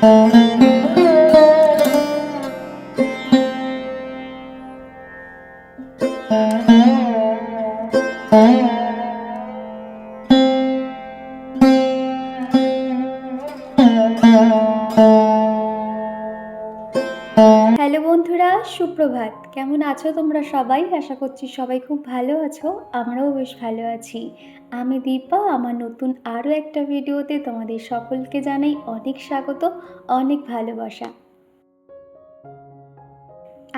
Hello বন্ধুরা, সুপ্রভাত। কেমন আছো তোমরা সবাই? আশা করছি সবাই খুব ভালো আছো। আমরাও বেশ ভালো আছি। আমি দীপা। আমার নতুন আরও একটা ভিডিওতে তোমাদের সকলকে জানাই অনেক স্বাগত, অনেক ভালোবাসা।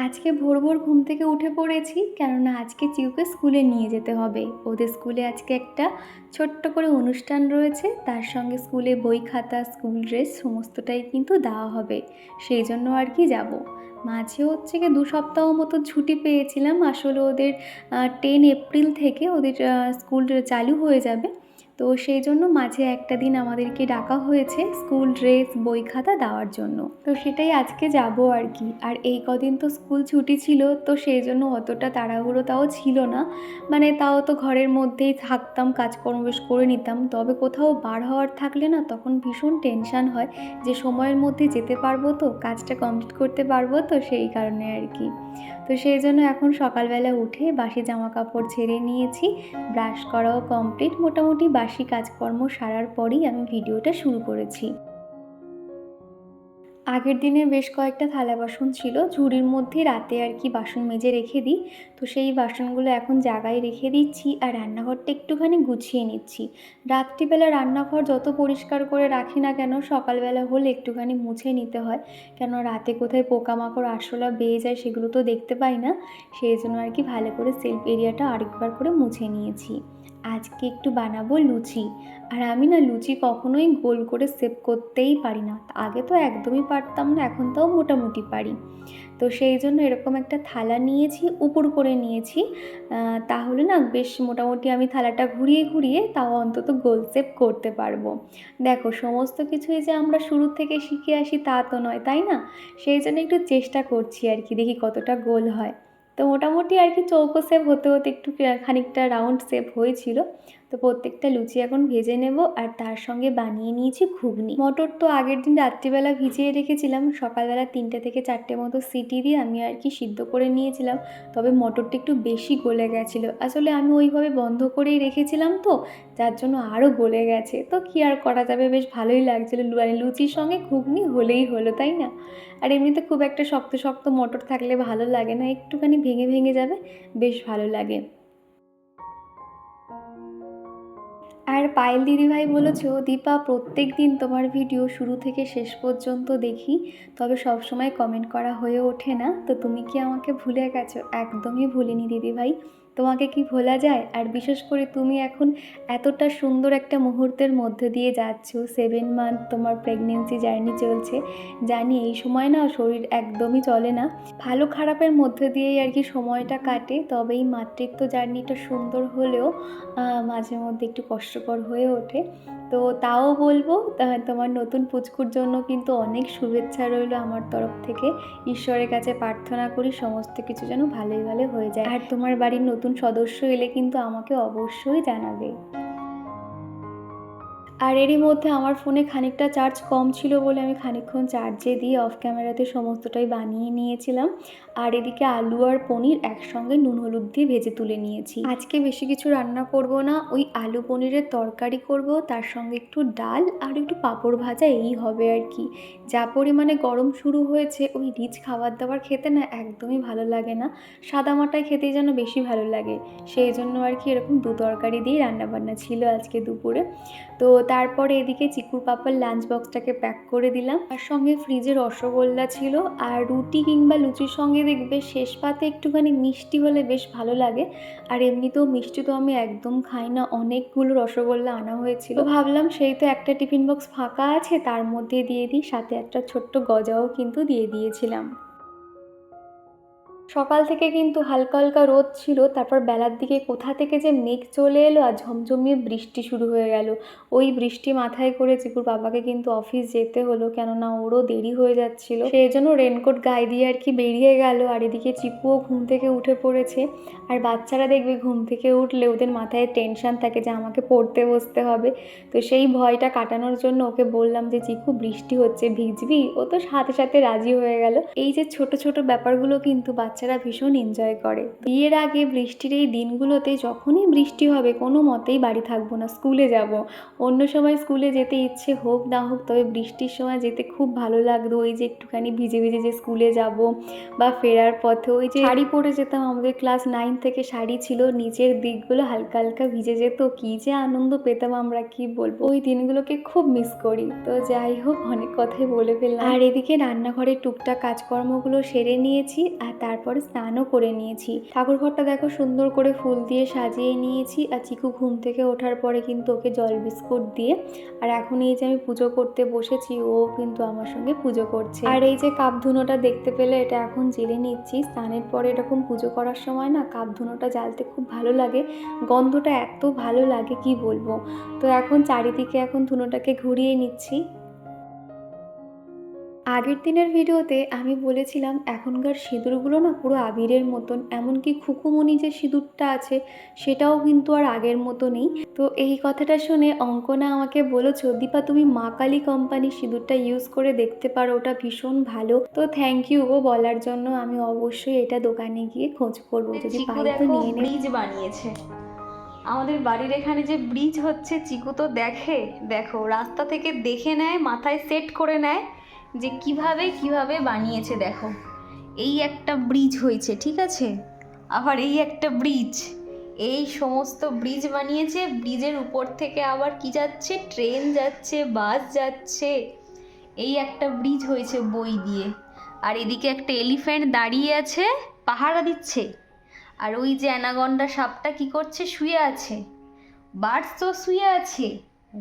আজকে ভোর ভোর ঘুম থেকে উঠে পড়েছি, কেননা আজকে চিউকে স্কুলে নিয়ে যেতে হবে। ওদের স্কুলে আজকে একটা ছোট্ট করে অনুষ্ঠান রয়েছে, তার সঙ্গে স্কুলে বই খাতা, স্কুল ড্রেস সমস্তটাই কিন্তু দেওয়া হবে। সেই জন্য আর কি যাব। মাঝে হচ্ছে কি 2 সপ্তাহ মতো ছুটি পেয়েছিলাম। আসলে ওদের 10 এপ্রিল থেকে ওদের স্কুল চালু হয়ে যাবে। তো সেই জন্য মাঝে একটা দিন আমাদেরকে ডাকা হয়েছে স্কুল ড্রেস, বই খাতা দেওয়ার জন্য। তো সেটাই আজকে যাব আর কি। আর এই কদিন তো স্কুল ছুটি ছিল, তো সেই জন্য অতটা তাড়াহুড়ো তাও ছিল না। মানে তাও তো ঘরের মধ্যেই থাকতাম, কাজকর্ম বেশ করে নিতাম। তবে কোথাও বার হওয়ার থাকলে না, তখন ভীষণ টেনশান হয় যে সময়ের মধ্যে যেতে পারবো তো, কাজটা কমপ্লিট করতে পারবো তো, সেই কারণে আর কি। তো সেই জন্য এখন সকালবেলা উঠে বাসি জামা কাপড় ছেড়ে নিয়েছি, ব্রাশ করাও কমপ্লিট। মোটামুটি বাসি কাজকর্ম সারার পরেই আমি ভিডিওটা শুরু করেছি। আগের দিনে বেশ কয়েকটা থালা বাসন ছিল ঝুড়ির মধ্যে, রাতে আর কি বাসন মেজে রেখে দিই। তো সেই বাসনগুলো এখন জায়গায় রেখে দিচ্ছি, আর রান্নাঘরটা একটুখানি গুছিয়ে নিচ্ছি। রাত্রিবেলা রান্নাঘর যত পরিষ্কার করে রাখি না কেন, সকালবেলা হলে একটুখানি মুছে নিতে হয়। কেন রাতে কোথায় পোকামাকড় আরশোলা বেয়ে যায় সেগুলো তো দেখতে পাই না। সেই জন্য আর কি ভালো করে সেলফ এরিয়াটা আরেকবার করে মুছে নিয়েছি। আজকে একটু বানাবো লুচি। আর আমি না লুচি কখনোই গোল করে শেপ করতেই পারি না। আগে তো একদমই পারতাম না, এখন তাও মোটামুটি পারি। তো সেই জন্য এরকম একটা থালা নিয়েছি, উপর করে নিয়েছি। তাহলে না বেশ মোটামুটি আমি থালাটা ঘুরিয়ে ঘুরিয়ে তাও অন্তত গোল শেপ করতে পারবো। দেখো, সমস্ত কিছুই যে আমরা শুরু থেকে শিখে আসি তা তো নয়, তাই না? সেই জন্য একটু চেষ্টা করছি আর কি, দেখি কতটা গোল হয়। তো মোটামুটি আর কি চৌকো শেপ হতে হতে একটু খানিকটা রাউন্ড শেপ হয়েছিল। তো প্রত্যেকটা লুচি এখন ভেজে নেব, আর তার সঙ্গে বানিয়ে নিয়েছি ঘুগনি। মটর তো আগের দিন রাত্রিবেলা ভিজিয়ে রেখেছিলাম, সকালবেলা 3টে থেকে 4টে মতো সিটি দিয়ে আমি আর কি সিদ্ধ করে নিয়েছিলাম। তবে মটরটা একটু বেশি গলে গেছিলো, আসলে আমি ওইভাবে বন্ধ করেই রেখেছিলাম তো, যার জন্য আরও গলে গেছে। তো কী আর করা যাবে, বেশ ভালোই লাগছিলো। লুচির সঙ্গে ঘুগনি হলেই হলো, তাই না? আর এমনিতে খুব একটা শক্ত শক্ত মটর থাকলে ভালো লাগে না, একটুখানি ভেঙে ভেঙে যাবে, বেশ ভালো লাগে। আর পায়েল দিদিভাই বলেছো, দীপা প্রত্যেক দিন তোমার ভিডিও শুরু থেকে শেষ পর্যন্ত দেখি, তবে সব সময় কমেন্ট করা হয়ে ওঠে না। তো তুমি কি আমাকে ভুলে গেছো? একদমই ভুলিনি দিদিভাই, তোমাকে কি ভোলা যায়? আর বিশেষ করে তুমি এখন এতটা সুন্দর একটা মুহূর্তের মধ্যে দিয়ে যাচ্ছ, 7 মান্থ তোমার প্রেগনেন্সি জার্নি চলছে। জানি এই সময় না শরীর একদমই চলে না, ভালো খারাপের মধ্যে দিয়েই আর কি সময়টা কাটে। তবে এই মাতৃত্ব জার্নিটা সুন্দর হলেও মাঝে মধ্যে একটু কষ্টকর হয়ে ওঠে। তো তাও বলবো, তোমার নতুন পুচকুর জন্য কিন্তু অনেক শুভেচ্ছা রইলো আমার তরফ থেকে। ঈশ্বরের কাছে প্রার্থনা করি সমস্ত কিছু যেন ভালোই ভালো হয়ে যায়। আর তোমার বাড়ির নতুন সদস্য এলে কিন্তু আমাকে অবশ্যই জানাবে। আর এরই মধ্যে আমার ফোনে খানিকটা চার্জ কম ছিল বলে আমি খানিকক্ষণ চার্জে দিয়ে অফ ক্যামেরাতে সমস্তটাই বানিয়ে নিয়েছিলাম। আর এদিকে আলু আর পনির একসঙ্গে নুন হলুদ দিয়ে ভেজে তুলে নিয়েছি। আজকে বেশি কিছু রান্না করব না, ওই আলু পনিরের তরকারি করব, তার সঙ্গে একটু ডাল আর একটু পাঁপড় ভাজা, এই হবে আর কি। যা পরিমাণে গরম শুরু হয়েছে, ওই রিচ খাবার দাবার খেতে না একদমই ভালো লাগে না, সাদামাটাই খেতেই যেন বেশি ভালো লাগে। সেই জন্য আর কি এরকম 2 তরকারি দিয়ে রান্নাবান্না ছিল আজকে দুপুরে। তো তারপরে এদিকে চিকুর পাপার লাঞ্চ বক্সটাকে প্যাক করে দিলাম। তার সঙ্গে ফ্রিজে রসগোল্লা ছিল। আর রুটি কিংবা লুচির সঙ্গে দেখবে শেষ পাতে একটুখানি মিষ্টি হলে বেশ ভালো লাগে। আর এমনিতেও মিষ্টি তো আমি একদম খাই না, অনেকগুলো রসগোল্লা আনা হয়েছিল। তো ভাবলাম সেই তো একটা টিফিন বক্স ফাঁকা আছে, তার মধ্যে দিয়ে দিই। সাথে একটা ছোট্ট গজাও কিন্তু দিয়ে দিয়েছিলাম। সকাল থেকে কিন্তু হালকা হালকা রোদ ছিল, তারপর বেলার দিকে কোথা থেকে যে মেঘ চলে এলো আর ঝমঝমিয়ে বৃষ্টি শুরু হয়ে গেল। ওই বৃষ্টি মাথায় করে চিকুর বাবাকে কিন্তু অফিস যেতে হলো, কেননা ওরও দেরি হয়ে যাচ্ছিল, সেই জন্য রেনকোট গায়ে দিয়ে আর কি বেরিয়ে গেল। আর এদিকে চিকুও ঘুম থেকে উঠে পড়েছে। আর বাচ্চারা দেখবে ঘুম থেকে উঠলে ওদের মাথায় টেনশন থাকে যে আমাকে পড়তে বসতে হবে, তো সেই ভয়টা কাটানোর জন্য ওকে বললাম যে চিকু বৃষ্টি হচ্ছে, ভিজবি? ও তো সাথে সাথে রাজি হয়ে গেল। এই যে ছোট ছোট ব্যাপারগুলো কিন্তু বাচ্চারা ভীষণ এনজয় করে। বিয়ের আগে বৃষ্টির এই দিনগুলোতে যখনই বৃষ্টি হবে কোনো মতেই বাড়ি থাকবো না, স্কুলে যাব। অন্য সময় স্কুলে যেতে ইচ্ছে হোক না হোক, তবে বৃষ্টির সময় যেতে খুব ভালো লাগতো। ওই যে একটুখানি ভিজে ভিজে যে স্কুলে যাব, বা ফেরার পথে ওই যে শাড়ি পরে যেতাম, আমাদের ক্লাস 9 থেকে শাড়ি ছিল, নিচের দিকগুলো হালকা হালকা ভিজে যেত, কি যে আনন্দ পেতাম আমরা, কি বলবো। ওই দিনগুলোকে খুব মিস করি। তো যাই হোক, অনেক কথাই বলে ফেললাম। আর এদিকে রান্নাঘরে টুকটাক কাজকর্মগুলো সেরে নিয়েছি, আর তারপরে স্নানও করে নিয়েছি। ঠাকুর ঘরটা দেখো সুন্দর করে ফুল দিয়ে সাজিয়ে নিয়েছি। আর চিকু ঘুম থেকে ওঠার পরে কিন্তু ওকে জল বিস্কুট দিয়ে, আর এখন এই যে আমি পুজো করতে বসেছি, ও কিন্তু আমার সঙ্গে পুজো করছে। আর এই যে কাপ ধুনোটা দেখতে পেলে, এটা এখন জেলে নিচ্ছি। স্নানের পরে এরকম পুজো করার সময় না কাপ ধুনোটা জ্বালতে খুব ভালো লাগে, গন্ধটা এত ভালো লাগে কি বলবো। তো এখন চারিদিকে এখন ধুনোটাকে ঘুরিয়ে নিচ্ছি। আগের দিনের ভিডিওতে আমি বলেছিলাম এখনকার সিঁদুরগুলো না পুরো আবিরের মতন, এমনকি খুকুমণি যে সিঁদুরটা আছে সেটাও কিন্তু আর আগের মতো নেই। তো এই কথাটা শুনে অঙ্কনা আমাকে বলেছো, দীপা তুমি মা কালী কোম্পানির সিঁদুরটা ইউজ করে দেখতে পারো, ওটা ভীষণ ভালো। তো থ্যাংক ইউ গো বলার জন্য। আমি অবশ্যই এটা দোকানে গিয়ে খোঁজ করবো, যদি পাই তো নিয়ে নেব। ব্রিজ বানিয়েছে আমাদের বাড়ির এখানে, যে ব্রিজ হচ্ছে, চিকু তো দেখো রাস্তা থেকে দেখে নেয়, মাথায় সেট করে নেয় যে কিভাবে কিভাবে বানিয়েছে। দেখো এই একটা ব্রিজ হয়েছে, ঠিক আছে, আবার এই একটা ব্রিজ, এই সমস্ত ব্রিজ বানিয়েছে। ব্রিজের উপর থেকে আবার কি যাচ্ছে, ট্রেন যাচ্ছে, বাস যাচ্ছে। এই একটা ব্রিজ হয়েছে বই দিয়ে। আর এদিকে একটা এলিফ্যান্ট দাঁড়িয়ে আছে, পাহারা দিচ্ছে। আর ওই যে অ্যানাকন্ডা সাপটা কি করছে, শুয়ে আছে। বার্ডস তো শুয়ে আছে।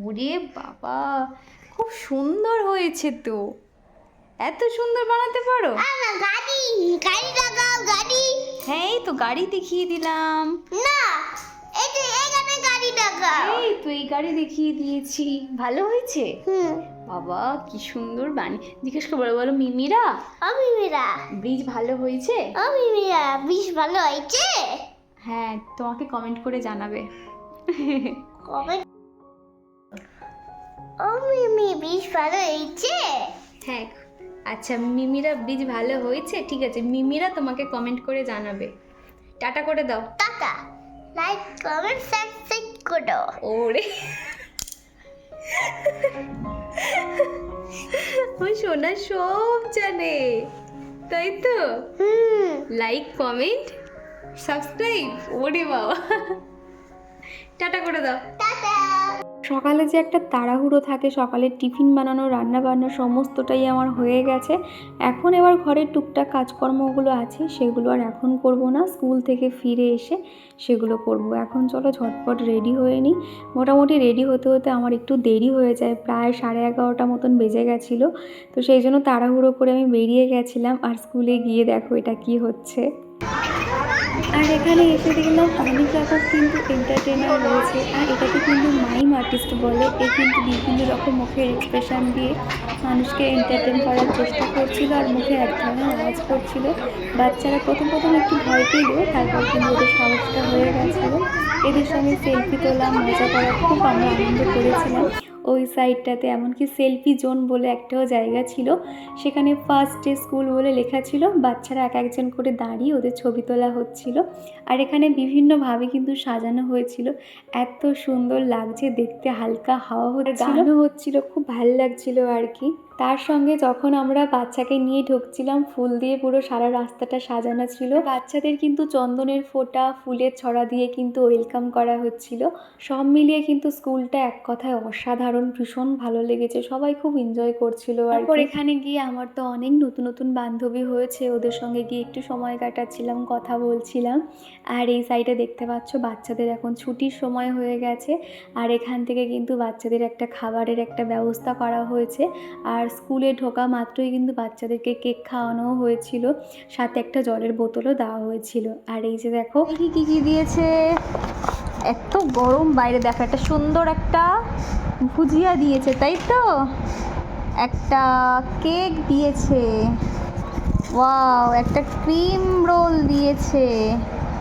ওরে বাবা, খুব সুন্দর হয়েছে তো। এত সুন্দর বানাতে পারো? গাড়ি গাড়ি লাগাও গাড়ি। হ্যাঁ, এই তো গাড়ি দেখিয়ে দিলাম। না, এই যে এখানে গাড়ি লাগাও। এই তো এই গাড়ি দেখিয়ে দিয়েছি। ভালো হয়েছে? হুম, বাবা কি সুন্দর জিজ্ঞেস করে বলো, বলো মিমিরা মিমিরা ব্রিজ ভালো হয়েছে? মিমিরা বেশ ভালো হয়েছে। হ্যাঁ, তোমাকে কমেন্ট করে জানাবে। কবে মিমি বেশ ভালো হয়েছে। হ্যাঁ, আচ্ছা মিমিরা ব্রিজ ভালো হয়েছে, ঠিক আছে, মিমিরা তোমাকে কমেন্ট করে জানাবে। টাটা করে দাও। টাটা, লাইক কমেন্ট সাবস্ক্রাইব করো। ওরে ওই সোনা সব জানে, তাই তো? লাইক কমেন্ট সাবস্ক্রাইব, ওরে বাবা। টাটা করে দাও। টাটা। সকালে যে একটা তাড়াহুড়ো থাকে, সকালের টিফিন বানানো, রান্না বান্না সমস্তটাই আমার হয়ে গেছে। এখন এবার ঘরের টুকটাক কাজকর্মগুলো আছে, সেগুলো আর এখন করব না, স্কুল থেকে ফিরে এসে সেগুলো করব। এখন চলো ঝটপট রেডি হয়ে নিই। মোটামুটি রেডি হতে হতে আমার একটু দেরি হয়ে যায়, প্রায় 11:30 মতন বেজে গেছিলো। তো সেই জন্য তাড়াহুড়ো করে আমি বেরিয়ে গেছিলাম। আর স্কুলে গিয়ে দেখো এটা কি হচ্ছে। আর এখানে এসে দেখলাম অনেক রকম কিন্তু এন্টারটেনার রয়েছে। আর এটাকে কিন্তু মাইম আর্টিস্ট বলে। এ কিন্তু বিভিন্ন রকম মুখের এক্সপ্রেশন দিয়ে মানুষকে এন্টারটেন করার চেষ্টা করছিল, আর মুখে এক ধরনের আওয়াজ করছিল। বাচ্চারা প্রথম প্রথম একটু ভয় পেলেও তারপর কিন্তু ওদের সাহসটা হয়ে গেছিলো। এদের সঙ্গে সেলফি তোলা, মজা করা, খুব আমরা আনন্দ করেছিলাম। ওই সাইডটাতে এমনকি সেলফি জোন বলে একটাও জায়গা ছিল, সেখানে ফার্স্ট ডে স্কুল বলে লেখা ছিল। বাচ্চারা এক একজন করে দাঁড়িয়ে ওদের ছবি তোলা হচ্ছিল। আর এখানে বিভিন্নভাবে কিন্তু সাজানো হয়েছিল, এত সুন্দর লাগছে দেখতে। হালকা হাওয়া হচ্ছিল, গানও হচ্ছিল, খুব ভালো লাগছিল আর কি। তার সঙ্গে যখন আমরা বাচ্চাকে নিয়ে ঢুকছিলাম, ফুল দিয়ে পুরো সারা রাস্তাটা সাজানো ছিল। বাচ্চাদের কিন্তু চন্দনের ফোঁটা, ফুলের ছড়া দিয়ে কিন্তু ওয়েলকাম করা হচ্ছিল। সব মিলিয়ে কিন্তু স্কুলটা এক কথায় অসাধারণ, ভীষণ ভালো লেগেছে, সবাই খুব এনজয় করছিল। আর এখানে গিয়ে আমার তো অনেক নতুন নতুন বান্ধবী হয়েছে, ওদের সঙ্গে গিয়ে একটু সময় কাটাচ্ছিলাম, কথা বলছিলাম। আর এই সাইডে দেখতে পাচ্ছ বাচ্চাদের এখন ছুটির সময় হয়ে গেছে। আর এখান থেকে কিন্তু বাচ্চাদের একটা খাবারের একটা ব্যবস্থা করা হয়েছে। আর আর স্কুলে ঢোকা মাত্রই কিন্তু বাচ্চাদেরকে কেক খাওয়ানো হয়েছিল, সাথে একটা জলের বোতলও দেওয়া হয়েছিল। আর এই যে দেখো কি কি কি দিয়েছে, এত গরম বাইরে, দেখো একটা সুন্দর একটা ভুজিয়া দিয়েছে, তাই তো একটা কেক দিয়েছে, ওয়াও একটা ক্রিম রোল দিয়েছে,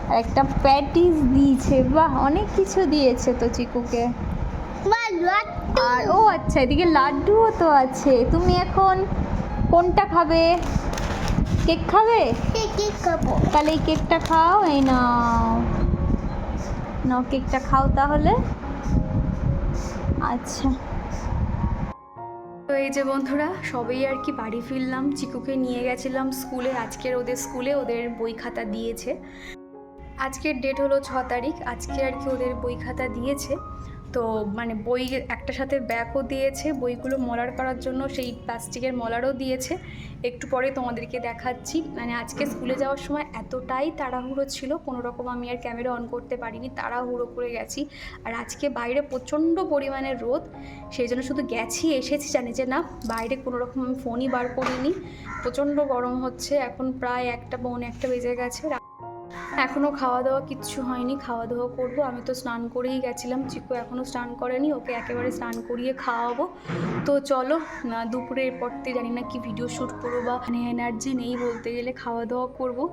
আর একটা প্যাটিস দিয়েছে, বাহ অনেক কিছু দিয়েছে তো চিকুকে। আর ও আচ্ছা, এদিকে লাড্ডুও তো আছে। তুমি এখন কোনটা খাবে? কেক খাবে? কেক খাবো। তাহলে এই কেকটা খাও, এই নাও নাও কেকটা খাও তাহলে। আচ্ছা, তো এই যে বন্ধুরা, সবেই আর কি বাড়ি ফিরলাম। চিকুকে নিয়ে গেছিলাম স্কুলে, আজকের ওদের স্কুলে ওদের বই খাতা দিয়েছে। আজকের ডেট হলো 6 তারিখ, আজকে আর কি ওদের বই খাতা দিয়েছে। তো মানে বই একটা সাথে ব্যাগও দিয়েছে, বইগুলো মলার করার জন্য সেই প্লাস্টিকের মলারও দিয়েছে। একটু পরে তোমাদেরকে দেখাচ্ছি। মানে আজকে স্কুলে যাওয়ার সময় এতটাই তাড়াহুড়ো ছিল, কোনো রকম আমি আর ক্যামেরা অন করতে পারিনি, তাড়াহুড়ো করে গেছি। আর আজকে বাইরে প্রচণ্ড পরিমাণে রোদ, সেই জন্য শুধু গেছি এসেছি, জানি যে না বাইরে কোনো রকম আমি ফোনই বার করিনি। প্রচণ্ড গরম হচ্ছে, এখন প্রায় 1:15 বেজে গেছে। এখনও খাওয়া দাওয়া কিচ্ছু হয়নি, খাওয়া দাওয়া করবো। আমি তো স্নান করেই গেছিলাম, চিকু এখনও স্নান করেনি, ওকে একেবারে স্নান করিয়ে খাওয়াবো। তো চলো, দুপুরের পর থেকে জানি না কি ভিডিও শ্যুট করবো, বা মানে এনার্জি নেই বলতে গেলে, খাওয়া দাওয়া করবো।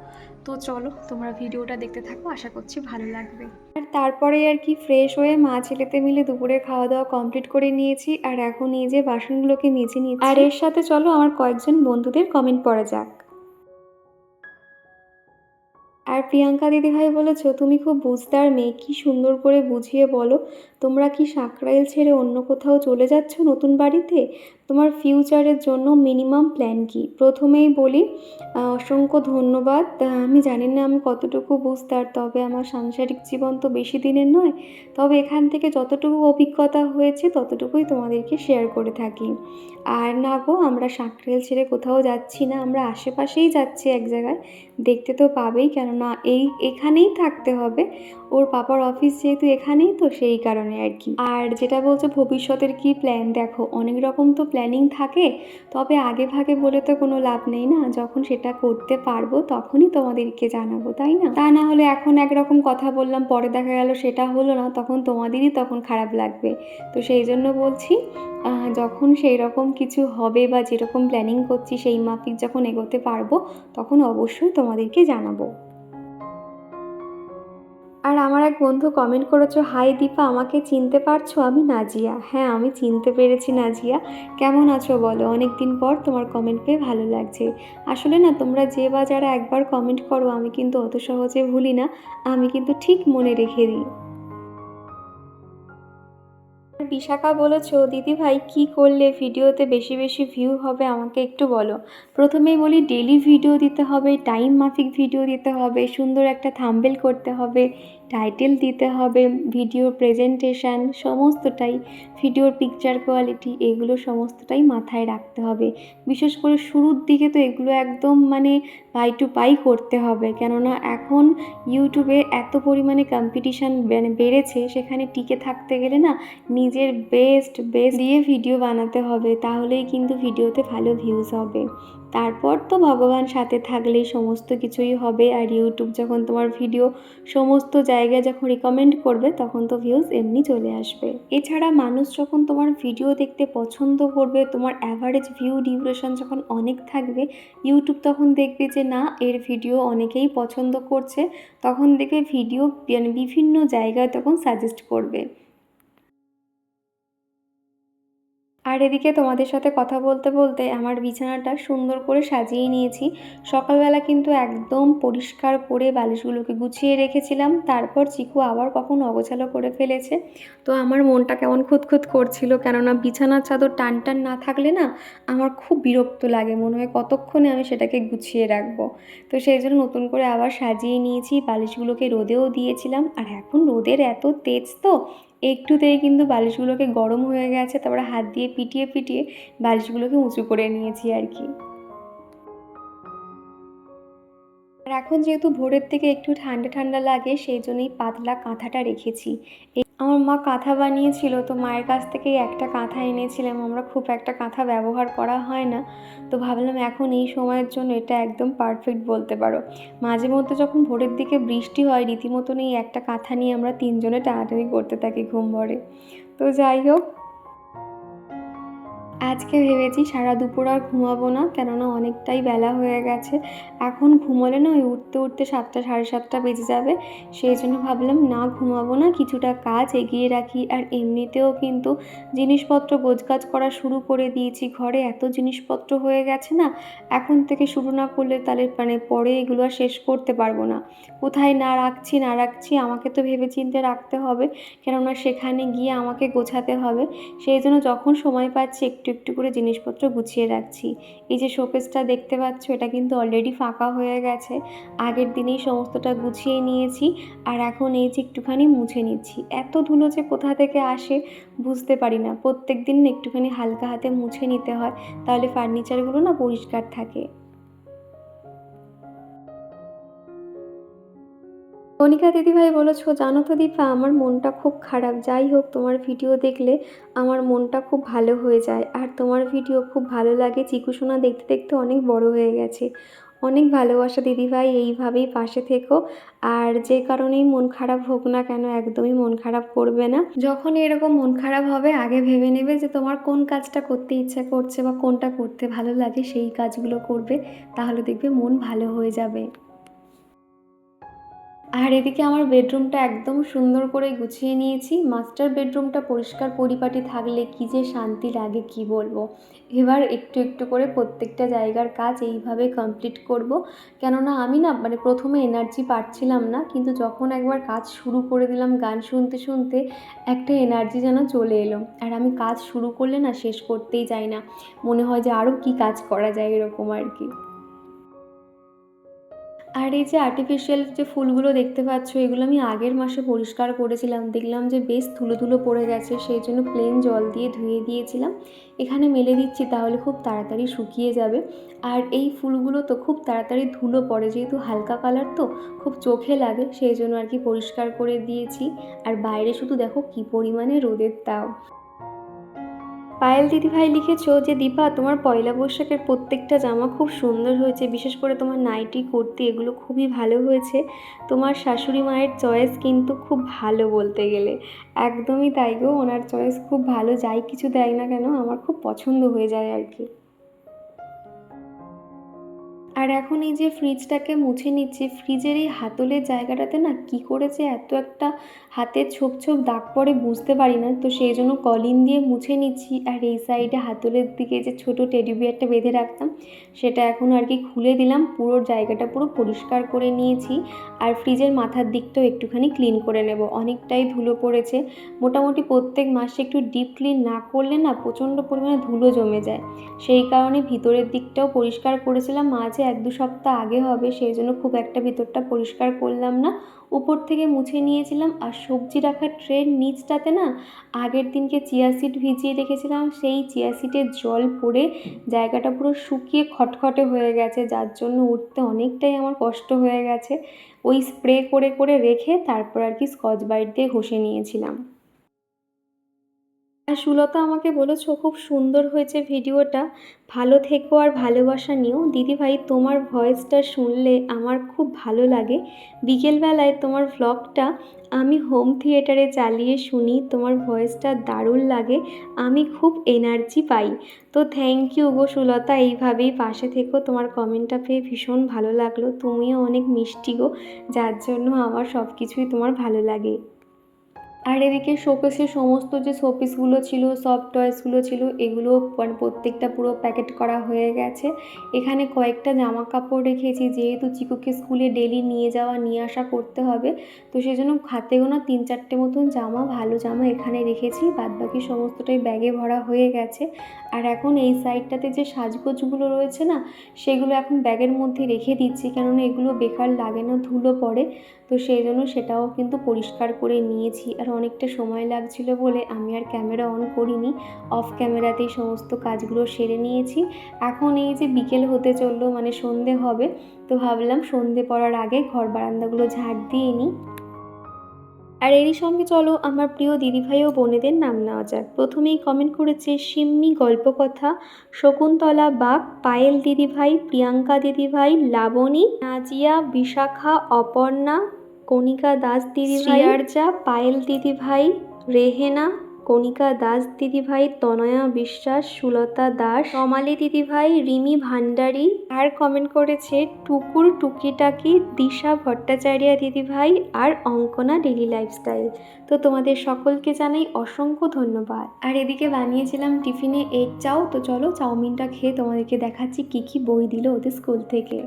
তো চলো তোমরা ভিডিওটা দেখতে থাকো, আশা করছি ভালো লাগবে। আর তারপরে আর কি ফ্রেশ হয়ে মা ছেলেতে মিলে দুপুরে খাওয়া দাওয়া কমপ্লিট করে নিয়েছি। আর এখন এই যে বাসনগুলোকে মেজে নিয়েছি। আর এর সাথে চলো আমার কয়েকজন বন্ধুদের কমেন্ট পড়া যাক। আর প্রিয়াঙ্কা দিদিভাই বলেছো, তুমি খুব বুঝদার মেয়ে, কি সুন্দর করে বুঝিয়ে বলো। তোমরা কি সাকরাইল ছেড়ে অন্য কোথাও চলে যাচ্ছ নতুন বাড়িতে? তোমার ফিউচারের জন্য মিনিমাম প্ল্যান কি? প্রথমেই বলি অসংখ্য ধন্যবাদ। আমি জানি না আমি কতটুকু বুঝদার, তবে আমার সাংসারিক জীবন তো বেশি দিনের নয়, তবে এখান থেকে যতটুকু অভিজ্ঞতা হয়েছে ততটুকুই তোমাদেরকে শেয়ার করে থাকি। আর না গো, আমরা সাকরাইল ছেড়ে কোথাও যাচ্ছি না, আমরা আশেপাশেই যাচ্ছি এক জায়গায়, দেখতে তো পাবেই, কেননা এখানেই থাকতে হবে। ওর পাপার অফিস যেহেতু এখানেই, তো সেই কারণে আর কি। আর যেটা বলছো ভবিষ্যতের কি প্ল্যান, দেখো অনেক রকম তো প্ল্যানিং থাকে, তবে আগে ভাগে বলে তো কোনো লাভ নেই না। যখন সেটা করতে পারবো তখনই তোমাদেরকে জানাবো, তাই না? তা না হলে এখন একরকম কথা বললাম, পরে দেখা গেল সেটা হলো না, তখন তোমাদেরই তখন খারাপ লাগবে। তো সেই জন্য বলছি, যখন সেই রকম কিছু হবে বা যেরকম প্ল্যানিং করছি সেই মাফিক যখন এগোতে পারবো, তখন অবশ্যই তোমাদেরকে জানাবো। আর আমার এক বন্ধু কমেন্ট করেছো, হাই দীপা, আমাকে চিনতে পারছো? আমি নাজিয়া। হ্যাঁ, আমি চিনতে পেরেছি নাজিয়া। কেমন আছো বলো? অনেক দিন পর তোমার কমেন্ট পেয়ে ভালো লাগছে। আসলে না, তোমরা যে বা যারা একবার কমেন্ট করো, আমি কিন্তু অত সহজে ভুলি না, আমি কিন্তু ঠিক মনে রেখে দিই। বিশাখা বলেছো, দিদিভাই কী করলে ভিডিওতে বেশি বেশি ভিউ হবে আমাকে একটু বলো। প্রথমেই বলি, ডেলি ভিডিও দিতে হবে, টাইম মাফিক ভিডিও দিতে হবে, সুন্দর একটা থাম্বনেল করতে হবে, টাইটেল দিতে হবে, ভিডিও প্রেজেন্টেশন সমস্তটাই, ভিডিওর পিকচার কোয়ালিটি, এগুলো সমস্তটাই মাথায় রাখতে হবে। বিশেষ করে শুরুর দিকে তো এগুলো একদম মানে পাই টু পাই করতে হবে, কেননা এখন ইউটিউবে এত পরিমাণে কম্পিটিশান বেড়েছে, সেখানে টিকে থাকতে গেলে না নিজের বেস্ট দিয়ে ভিডিও বানাতে হবে, তাহলেই কিন্তু ভিডিওতে ভালো ভিউজ হবে। তারপর তো ভগবান সাথে থাকলেই সমস্ত কিছুই হবে। আর ইউটিউব যখন তোমার ভিডিও সমস্ত জায়গায় যখন রিকমেন্ড করবে, তখন তো ভিউজ এমনি চলে আসবে। এছাড়া মানুষ যখন তোমার ভিডিও দেখতে পছন্দ করবে, তোমার অ্যাভারেজ ভিউ ডিউরেশন যখন অনেক থাকবে, ইউটিউব তখন দেখবে যে না, এর ভিডিও অনেকেই পছন্দ করছে, তখন দেখবে ভিডিও বিভিন্ন জায়গায় তখন সাজেস্ট করবে। আর এদিকে তোমাদের সাথে কথা বলতে বলতে আমার বিছানাটা সুন্দর করে সাজিয়ে নিয়েছি। সকালবেলা কিন্তু একদম পরিষ্কার করে বালিশগুলোকে গুছিয়ে রেখেছিলাম, তারপর চিকু আবার কখন অগোছালো করে ফেলেছে। তো আমার মনটা কেমন খুঁতখুত করছিল, কেননা বিছানার চাদর টান টান না থাকলে না আমার খুব বিরক্ত লাগে, মনে হয় কতক্ষণে আমি সেটাকে গুছিয়ে রাখবো। তো সেই জন্য নতুন করে আবার সাজিয়ে নিয়েছি, বালিশগুলোকে রোদেও দিয়েছিলাম। আর এখন রোদের এত তেজ, তো একটুতেই কিন্তু বালিশগুলোকে গরম হয়ে গেছে, তারপরে হাত দিয়ে পিটিয়ে পিটিয়ে বালিশগুলোকে উঁচু করে নিয়েছি আর কি। আর এখন যেহেতু ভোরের থেকে একটু ঠান্ডা ঠান্ডা লাগে সেই জন্যই পাতলা কাঁথাটা রেখেছি। আমার মা কাঁথা বানিয়েছিল, তো মায়ের কাছ থেকেই একটা কাঁথা এনেছিলাম। আমরা খুব একটা কাঁথা ব্যবহার করা হয় না, তো ভাবলাম এখন এই সময়ের জন্য এটা একদম পারফেক্ট বলতে পারো। মাঝে মধ্যে যখন ভোরের দিকে বৃষ্টি হয় রীতিমতন এই একটা কাঁথা নিয়ে আমরা তিনজনে টানাটানি করতে থাকি ঘুম ভরে। তো যাই হোক, আজকে ভেবেছি সারা দুপুর আর ঘুমাবো না, কেননা অনেকটাই বেলা হয়ে গেছে। এখন ঘুমোলে না ওই উঠতে উঠতে 7টা সাড়ে 7টা বেজে যাবে। সেই জন্য ভাবলাম না ঘুমাবো না, কিছুটা কাজ এগিয়ে রাখি। আর এমনিতেও কিন্তু জিনিসপত্র গোছগাছ করা শুরু করে দিয়েছি, ঘরে এত জিনিসপত্র হয়ে গেছে না, এখন থেকে শুরু না করলে তাহলে পরে এগুলো আর শেষ করতে পারবো না। কোথায় না রাখছি আমাকে তো ভেবেচিন্তে রাখতে হবে, কেননা সেখানে গিয়ে আমাকে গোছাতে হবে। সেই জন্য যখন সময় পাচ্ছি একটু একটু করে জিনিসপত্র গুছিয়ে রাখছি। এই যে শোকেসটা দেখতে পাচ্ছ, এটা কিন্তু অলরেডি ফাঁকা হয়ে গেছে। আগের দিনেই সমস্তটা গুছিয়ে নিয়েছি, আর এখন এই যে একটুখানি মুছে নিচ্ছি। এত ধুলো যে কোথা থেকে আসে বুঝতে পারি না, প্রত্যেক দিন একটুখানি হালকা হাতে মুছে নিতে হয়, তাহলে ফার্নিচারগুলো না পরিষ্কার থাকে। কণিকা দিদিভাই বলেছো, জানো তো দীপা, আমার মনটা খুব খারাপ। যাই হোক, তোমার ভিডিও দেখলে আমার মনটা খুব ভালো হয়ে যায়, আর তোমার ভিডিও খুব ভালো লাগে। চিকু সোনা দেখতে দেখতে অনেক বড় হয়ে গেছে। অনেক ভালোবাসা দিদিভাই, এইভাবেই পাশে থেকো। আর যে কারণেই মন খারাপ হোক না কেন, একদমই মন খারাপ করবে না। যখন এরকম মন খারাপ হবে আগে ভেবে নেবে যে তোমার কোন কাজটা করতে ইচ্ছা করছে বা কোনটা করতে ভালো লাগে, সেই কাজগুলো করবে, তাহলে দেখবে মন ভালো হয়ে যাবে। আর এদিকে আমার বেডরুমটা একদম সুন্দর করে গুছিয়ে নিয়েছি। মাস্টার বেডরুমটা পরিষ্কার পরিপাটি থাকলে কী যে শান্তি লাগে কি বলবো। এবার একটু একটু করে প্রত্যেকটা জায়গার কাজ এইভাবে কমপ্লিট করব, কেননা আমি না প্রথমে এনার্জি পাচ্ছিলাম না, কিন্তু যখন একবার কাজ শুরু করে দিলাম গান শুনতে শুনতে একটা এনার্জি যেন চলে এলো। আর আমি কাজ শুরু করলে না শেষ করতেই চাই না, মনে হয় যে আরও কী কাজ করা যায়, এরকম আর কি। আর এই যে আর্টিফিশিয়াল যে ফুলগুলো দেখতে পাচ্ছ, এগুলো আমি আগের মাসে পরিষ্কার করেছিলাম, দেখলাম যে বেশ ধুলো ধুলো পড়ে গেছে, সেই জন্য প্লেন জল দিয়ে ধুয়ে দিয়েছিলাম। এখানে মেলে দিচ্ছি, তাহলে খুব তাড়াতাড়ি শুকিয়ে যাবে। আর এই ফুলগুলো তো খুব তাড়াতাড়ি ধুলো পড়ে, যেহেতু হালকা কালার তো খুব চোখে লাগে, সেই জন্য আর কি পরিষ্কার করে দিয়েছি। আর বাইরে শুধু দেখো কী পরিমাণে রোদের তাপ। পায়েল দিদিভাই লিখেছো যে দীপা, তোমার পয়লা বৈশাখের প্রত্যেকটা জামা খুব সুন্দর হয়েছে, বিশেষ করে তোমার নাইটি কুর্তি, এগুলো খুবই ভালো হয়েছে। তোমার শাশুড়ি মায়ের চয়েস কিন্তু খুব ভালো বলতে গেলে। একদমই তাই গো, ওনার চয়েস খুব ভালো, যাই কিছু দেয় না কেন আমার খুব পছন্দ হয়ে যায় আর কি। আর এখন এই যে ফ্রিজটাকে মুছে নিচ্ছি, ফ্রিজের এই হাতলের জায়গাটাতে না কী করেছে এত একটা হাতের ছোপ ছোপ দাগ পড়ে বুঝতে পারি না, তো সেই জন্য কলিন দিয়ে মুছে নিচ্ছি। আর এই সাইডে হাতলের দিকে যে ছোটো টেডি বিয়ারটা বেঁধে রাখতাম, সেটা এখন আর কি খুলে দিলাম, পুরো জায়গাটা পুরো পরিষ্কার করে নিয়েছি। আর ফ্রিজের মাথার দিকটাও একটুখানি ক্লিন করে নেব, অনেকটাই ধুলো পড়েছে। মোটামুটি প্রত্যেক মাসে একটু ডিপ ক্লিন না করলে না প্রচণ্ড পরিমাণে ধুলো জমে যায়, সেই কারণে ভিতরের দিকটাও পরিষ্কার করেছিলাম। মাঝে 1-2 সপ্তাহ আগে হবে, সেই জন্য খুব একটা ভিতরটা পরিষ্কার করলাম না, উপর থেকে মুছে নিয়েছিলাম। আর সবজি রাখার ট্রের নিচটাতে না আগের দিনকে চিয়া সিড ভিজিয়ে রেখেছিলাম, সেই চিয়া সিডের জল পড়ে জায়গাটা পুরো শুকিয়ে খটখটে হয়ে গেছে, যার জন্য উঠতে অনেকটাই আমার কষ্ট হয়ে গেছে। ওই স্প্রে করে করে রেখে তারপর আর কি স্কচ ব্রাইট দিয়ে ঘষে নিয়েছিলাম। আর সুলতা আমাকে বলেছো খুব সুন্দর হয়েছে ভিডিওটা, ভালো থেকো আর ভালোবাসা নিও। দিদিভাই, তোমার ভয়েসটা শুনলে আমার খুব ভালো লাগে। বিকেলবেলায় তোমার ভ্লগটা আমি হোম থিয়েটারে চালিয়ে শুনি, তোমার ভয়েসটা দারুণ লাগে, আমি খুব এনার্জি পাই। তো থ্যাংক ইউ গো সুলতা, এইভাবেই পাশে থেকো। তোমার কমেন্টটা পেয়ে ভীষণ ভালো লাগলো, তুমিও অনেক মিষ্টি গো, যার জন্য আমার সব কিছুই তোমার ভালো লাগে। আর এদিকে শোকেসে সমস্ত যে শোপিসগুলো ছিল, সফট টয়েসগুলো ছিল, এগুলো প্রত্যেকটা পুরো প্যাকেট করা হয়ে গেছে। এখানে কয়েকটা জামা কাপড় রেখেছি, যেহেতু চিকুকে স্কুলে ডেলি নিয়ে যাওয়া নিয়ে আসা করতে হবে, তো সেই জন্য হাতে গোনা 3-4টে মতন জামা, ভালো জামা এখানে রেখেছি, বাদবাকি সমস্তটাই ব্যাগে ভরা হয়ে গেছে। আর এখন এই সাইডটাতে যে সাজগোজগুলো রয়েছে না, সেগুলো এখন ব্যাগের মধ্যে রেখে দিচ্ছি, কেননা এগুলো বেকার লাগে না, ধুলো পড়ে। তো সেই জন্য সেটাও কিন্তু পরিষ্কার করে নিয়েছি। আর অনেকটা সময় লাগছিল বলে আমি আর ক্যামেরা অন করিনি, অফ ক্যামেরাতেই সমস্ত কাজগুলো সেরে নিয়েছি। এখন এই যে বিকেল হতে চললো, মানে সন্ধে হবে, তো ভাবলাম সন্ধে পড়ার আগে ঘর বারান্দাগুলো ঝাড় দিয়ে নিই। আর এরই সঙ্গে চলো আমার প্রিয় দিদিভাই ও বোনেদের নাম নেওয়া যাক। প্রথমেই কমেন্ট করেছে সিম্মি গল্পকথা, শকুন্তলা বাগ, পায়েল দিদিভাই, প্রিয়াঙ্কা দিদিভাই, লাবণী, নাজিয়া, বিশাখা, অপর্ণা, কণিকা দাস দিদিভাই, শ্রিয়ার্জা, পায়েল দিদিভাই, রেহেনা, কণিকা দাস দিদিভাই, তনয়া বিশ্বাস, সুলতা দাস, তমালি দিদিভাই, রিমি ভান্ডারী। আর কমেন্ট করেছে টুকুর টুকিটাকি, দিশা ভট্টাচার্য দিদিভাই আর অঙ্কনা ডেলি লাইফস্টাইল। তো তোমাদের সকলকে জানাই অসংখ্য ধন্যবাদ। আর এদিকে বানিয়েছিলাম টিফিনে এগ চাও। তো চলো চাউমিনটা খেয়ে তোমাদেরকে দেখাচ্ছি কী কী বই দিল ওদের স্কুল থেকে।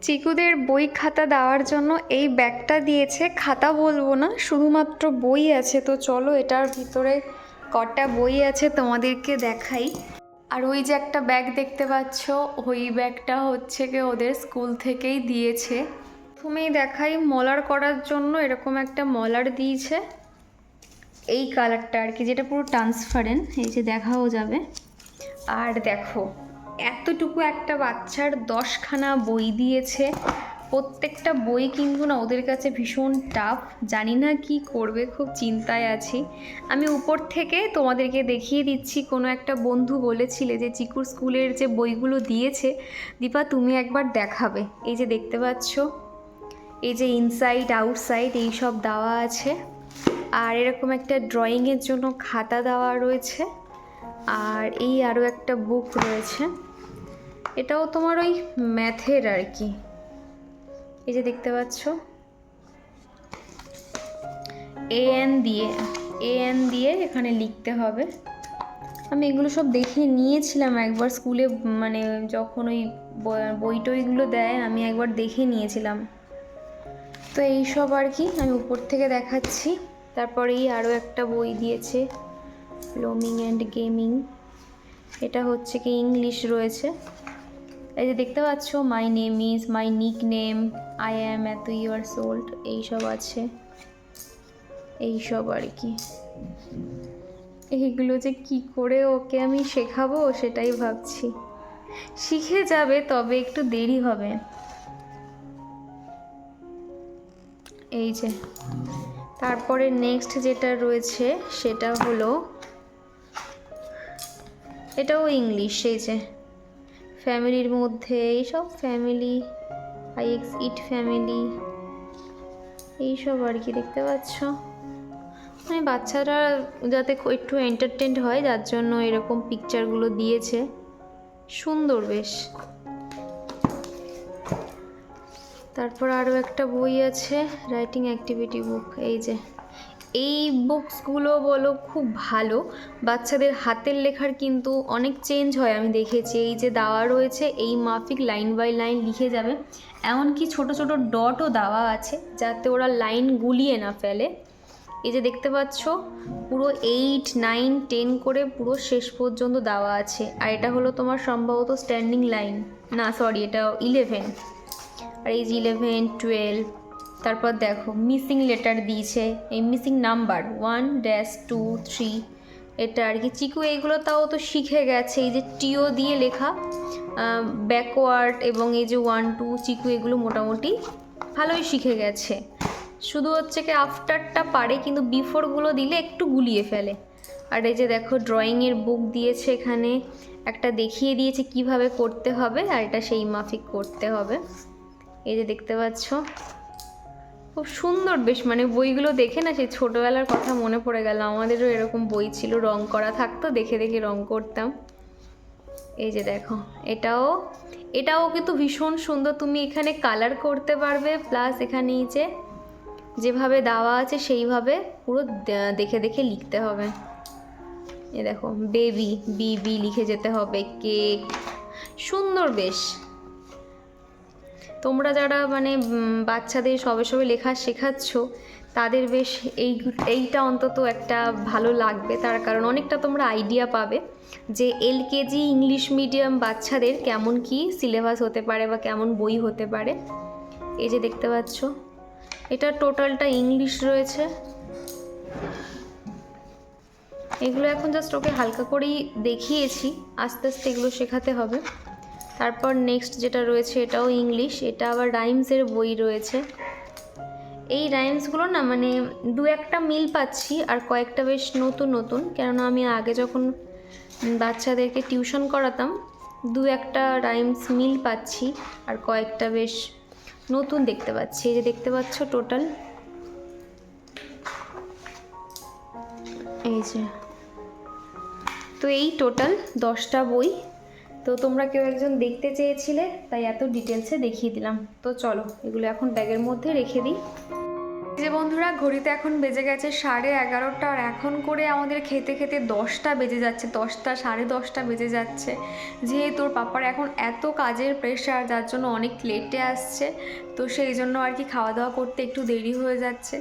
চিকুদের বই খাতা দেওয়ার জন্য এই ব্যাগটা দিয়েছে। খাতা বলবো না, শুধুমাত্র বই আছে। তো চলো এটার ভিতরে কটা বই আছে তোমাদেরকে দেখাই। আর ওই যে একটা ব্যাগ দেখতে পাচ্ছ, ওই ব্যাগটা হচ্ছে কি ওদের স্কুল থেকেই দিয়েছে। প্রথমেই দেখাই, মলার করার জন্য এরকম একটা মলার দিয়েছে, এই কালারটা আর কি, যেটা পুরো ট্রান্সপারেন্ট, এই যে দেখাও যাবে। আর দেখো এতটুকু একটা বাচ্চার 10খানা বই দিয়েছে। প্রত্যেকটা বই কিন্তু না ওদের কাছে ভীষণ টাফ, জানি না কি করবে, খুব চিন্তায় আছি। আমি উপর থেকে তোমাদেরকে দেখিয়ে দিচ্ছি। কোনো একটা বন্ধু বলেছিলে যে চিকুর স্কুলের যে বইগুলো দিয়েছে দীপা তুমি একবার দেখাবে। এই যে দেখতে পাচ্ছ, এই যে ইনসাইড আউটসাইড এই সব দেওয়া আছে। আর এরকম একটা ড্রয়িংয়ের জন্য খাতা দেওয়া রয়েছে। আর এই আরও একটা বুক রয়েছে, এটাও তোমার ওই ম্যাথের আর কি। এই যে দেখতে পাচ্ছ এএন দিয়ে এখানে লিখতে হবে। আমি এগুলো সব দেখে নিয়েছিলাম একবার স্কুলে, মানে যখন ওই বই টইগুলো দেয় আমি একবার দেখে নিয়েছিলাম। তো এই সব আর কি আমি উপর থেকে দেখাচ্ছি। তারপরেই আরও একটা বই দিয়েছে, রোমিং অ্যান্ড গেমিং। এটা হচ্ছে কি ইংলিশ রয়েছে। এই যে দেখতে পাচ্ছ my name is, my nick name, I am এত ইয়ার্স ওল্ড, এইসব আছে। এইসব আর কি, এইগুলো যে কি করে ওকে আমি শেখাবো সেটাই ভাবছি। শিখে যাবে, তবে একটু দেরি হবে। এই যে তারপরে নেক্সট যেটা রয়েছে সেটা হলো, এটাও ইংলিশ। এই যে ফ্যামিলির মধ্যে এইসব, family, I x it family, এইসব আর কি দেখতে পাচ্ছ। মানে বাচ্চারা যাতে একটু এন্টারটেনড হয় যার জন্য এরকম পিকচারগুলো দিয়েছে, সুন্দর বেশ। তারপর আরও একটা বই আছে, রাইটিং অ্যাক্টিভিটি বুক। এই যে এই বুকসগুলো বলো খুব ভালো, বাচ্চাদের হাতের লেখার কিন্তু অনেক চেঞ্জ হয় আমি দেখেছি। এই যে দেওয়া রয়েছে এই মাফিক লাইন বাই লাইন লিখে যাবে, এমনকি ছোট ছোট ডটও দেওয়া আছে যাতে ওরা লাইন গুলিয়ে না ফেলে। এই যে দেখতে পাচ্ছ পুরো 8, 9, 10 করে পুরো শেষ পর্যন্ত দেওয়া আছে। আর এটা হলো তোমার সম্ভবত স্ট্যান্ডিং লাইন, না সরি এটা 11। আর এই যে 11, 12। তারপর দেখো মিসিং লেটার দিয়েছে, এই মিসিং নাম্বার 1-2-3, এটা আর কি। চিকু এইগুলো তাও তো শিখে গেছে, এই যে টিও দিয়ে লেখা, ব্যাকওয়ার্ড এবং এই যে 1-2, চিকু এগুলো মোটামুটি ভালোই শিখে গেছে। শুধু হচ্ছে কি আফটারটা পারে, কিন্তু বিফোরগুলো দিলে একটু গুলিয়ে ফেলে। আর এই যে দেখো ড্রয়িংয়ের বুক দিয়েছে, এখানে একটা দেখিয়ে দিয়েছে কিভাবে করতে হবে, আর এটা সেই মাফিক করতে হবে। এই যে দেখতে পাচ্ছ খুব সুন্দর বেশ, মানে বইগুলো দেখে না সেই ছোটোবেলার কথা মনে পড়ে গেল। আমাদেরও এরকম বই ছিল, রং করা থাকতো, দেখে দেখে রং করতাম। এই যে দেখো এটাও কিন্তু ভীষণ সুন্দর, তুমি এখানে কালার করতে পারবে, প্লাস এখানে যে যেভাবে দেওয়া আছে সেইভাবে পুরো দেখে দেখে লিখতে হবে। এই দেখো বেবি, বিবি লিখে যেতে হবে, কেক, সুন্দর বেশ। তোমরা যারা মানে বাচ্চাদের সবে সবে লেখা শেখাচ্ছ তাদের বেশ এইটা অন্তত একটা ভালো লাগবে, তার কারণ অনেকটা তোমরা আইডিয়া পাবে যে LKG ইংলিশ মিডিয়াম বাচ্চাদের কেমন কি সিলেবাস হতে পারে বা কেমন বই হতে পারে। এই যে দেখতে পাচ্ছ, এটা টোটালটা ইংলিশ রয়েছে। এগুলো এখন জাস্ট ওকে হালকা করেই দেখিয়েছি, আস্তে আস্তে এগুলো শেখাতে হবে। তারপর নেক্সট যেটা রয়েছে এটাও ইংলিশ, এটা আবার রাইমসের বই রয়েছে। এই রাইমসগুলো না মানে দু একটা মিল পাচ্ছি, আর কয়েকটা বেশ নতুন নতুন, কেননা আমি আগে যখন বাচ্চাদেরকে টিউশন করাতাম দু একটা রাইমস মিল পাচ্ছি, আর কয়েকটা বেশ নতুন দেখতে পাচ্ছি। এই যে দেখতে পাচ্ছ টোটাল, এই যে, তো এই টোটাল 10টা বই। তো তোমরা কেউ একজন দেখতে চেয়েছিলে, তাই এত ডিটেলসে দেখিয়ে দিলাম। তো চলো এগুলো এখন ব্যাগের মধ্যে রেখে দিই। যে বন্ধুরা, ঘড়িতে এখন বেজে গেছে 11:30, আর এখন করে আমাদের খেতে খেতে 10টা বেজে যাচ্ছে, 10টা 10:30 বেজে যাচ্ছে। যেহেতু তোর পাপার এখন এত কাজের প্রেশার, যার জন্য অনেক লেটে আসছে, তো সেই জন্য আর কি খাওয়া দাওয়া করতে একটু দেরি হয়ে যাচ্ছে।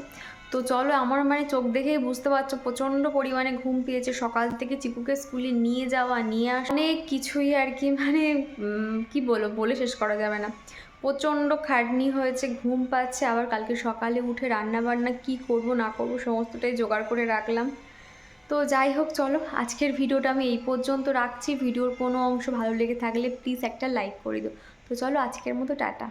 তো চলো, আমার মানে চোখ দেখেই বুঝতে পারছো প্রচণ্ড পরিমাণে ঘুম পেয়েছে। সকাল থেকে চিকুকে স্কুলে নিয়ে যাওয়া, নিয়ে আসা, অনেক কিছুই আর কি, মানে কি বলে শেষ করা যাবে না। প্রচণ্ড খাটনি হয়েছে, ঘুম পাচ্ছে, আবার কালকে সকালে উঠে রান্না বান্না কী করব না করব সমস্তটাই জোগাড় করে রাখলাম। তো যাই হোক, চলো আজকের ভিডিওটা আমি এই পর্যন্ত রাখছি। ভিডিওর কোনো অংশ ভালো লেগে থাকলে প্লিজ একটা লাইক করে দিও। তো চলো আজকের মতো টাটা।